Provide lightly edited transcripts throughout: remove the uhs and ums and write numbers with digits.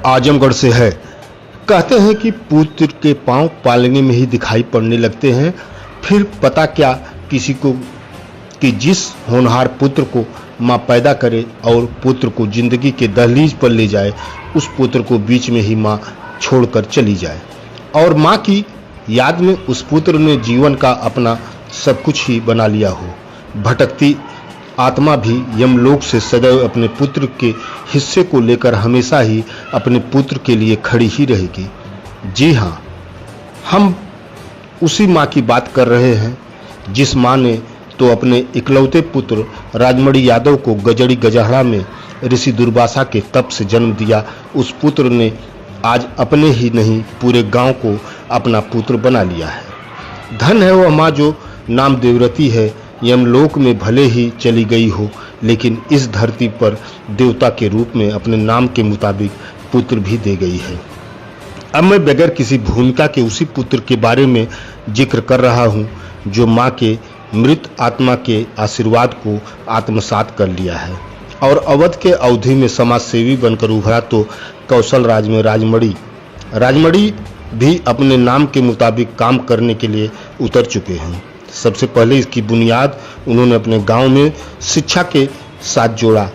आजमगढ़ से है। कहते हैं कि पुत्र के पांव पालने में ही दिखाई पड़ने लगते हैं, फिर पता क्या किसी को कि जिस होनहार पुत्र को माँ पैदा करे और पुत्र को जिंदगी के दहलीज पर ले जाए, उस पुत्र को बीच में ही माँ छोड़कर चली जाए और माँ की याद में उस पुत्र ने जीवन का अपना सब कुछ ही बना लिया हो। भटकती आत्मा भी यमलोक से सदैव अपने पुत्र के हिस्से को लेकर हमेशा ही अपने पुत्र के लिए खड़ी ही रहेगी। जी हाँ, हम उसी माँ की बात कर रहे हैं जिस माँ ने तो अपने इकलौते पुत्र राजमणि यादव को गजड़ी गजहड़ा में ऋषि दुर्वासा के तप से जन्म दिया। उस पुत्र ने आज अपने ही नहीं पूरे गांव को अपना पुत्र बना लिया है। धन है वह माँ जो नाम देवरती है, यमलोक में भले ही चली गई हो, लेकिन इस धरती पर देवता के रूप में अपने नाम के मुताबिक पुत्र भी दे गई है। अब मैं बगैर किसी भूमिका के उसी पुत्र के बारे में जिक्र कर रहा हूँ जो माँ के मृत आत्मा के आशीर्वाद को आत्मसात कर लिया है और अवध के अवधि में समाज सेवी बनकर उभरा तो कौशल राज में राजमणि भी अपने नाम के मुताबिक काम करने के लिए उतर चुके हैं। सबसे पहले इसकी बुनियाद उन्होंने अपने गांव में शिक्षा के साथ जोड़ा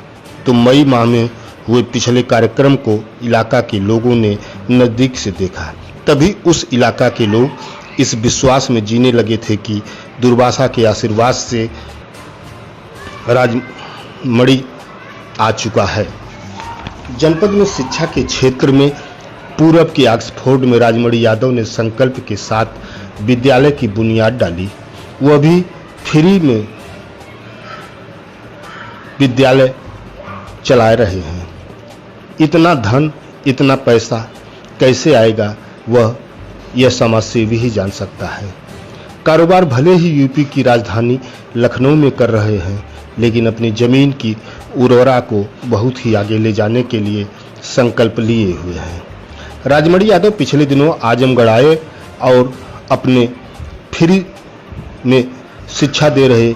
तो मई माह में हुए पिछले कार्यक्रम को इलाका के लोगों ने नज़दीक से देखा। तभी उस इलाका के लोग इस विश्वास में जीने लगे थे कि दुर्वासा के आशीर्वाद से राजमणि आ चुका है। जनपद में शिक्षा के क्षेत्र में पूरब के ऑक्सफोर्ड में राजमणि यादव ने संकल्प के साथ विद्यालय की बुनियाद डाली। वह भी फ्री में विद्यालय चला रहे हैं। इतना धन, इतना पैसा कैसे आएगा यह समाज सेवी ही जान सकता है। कारोबार भले ही यूपी की राजधानी लखनऊ में कर रहे हैं, लेकिन अपनी जमीन की उर्वरा को बहुत ही आगे ले जाने के लिए संकल्प लिए हुए हैं। राजमणि यादव पिछले दिनों आजमगढ़ आए और अपने फ्री में शिक्षा दे रहे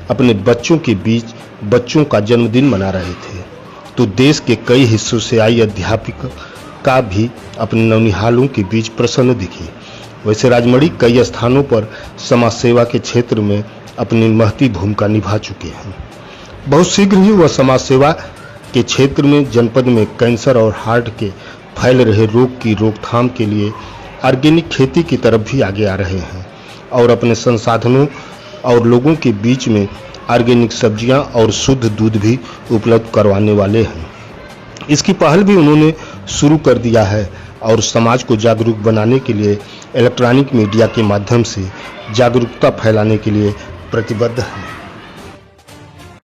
अपने बच्चों के बीच बच्चों का जन्मदिन मना रहे थे तो देश के कई हिस्सों से आई अध्यापिका भी अपने नौनिहालों के बीच प्रसन्न दिखी। वैसे राजमणि कई स्थानों पर समाज सेवा के क्षेत्र में अपनी महती भूमिका निभा चुके हैं। बहुत शीघ्र ही वह समाज सेवा के क्षेत्र में जनपद में कैंसर और हार्ट के फैल रहे रोग की रोकथाम के लिए ऑर्गेनिक खेती की तरफ भी आगे आ रहे हैं और अपने संसाधनों और लोगों के बीच में ऑर्गेनिक सब्जियां और शुद्ध दूध भी उपलब्ध करवाने वाले हैं। इसकी पहल भी उन्होंने शुरू कर दिया है और समाज को जागरूक बनाने के लिए इलेक्ट्रॉनिक मीडिया के माध्यम से जागरूकता फैलाने के लिए प्रतिबद्ध है।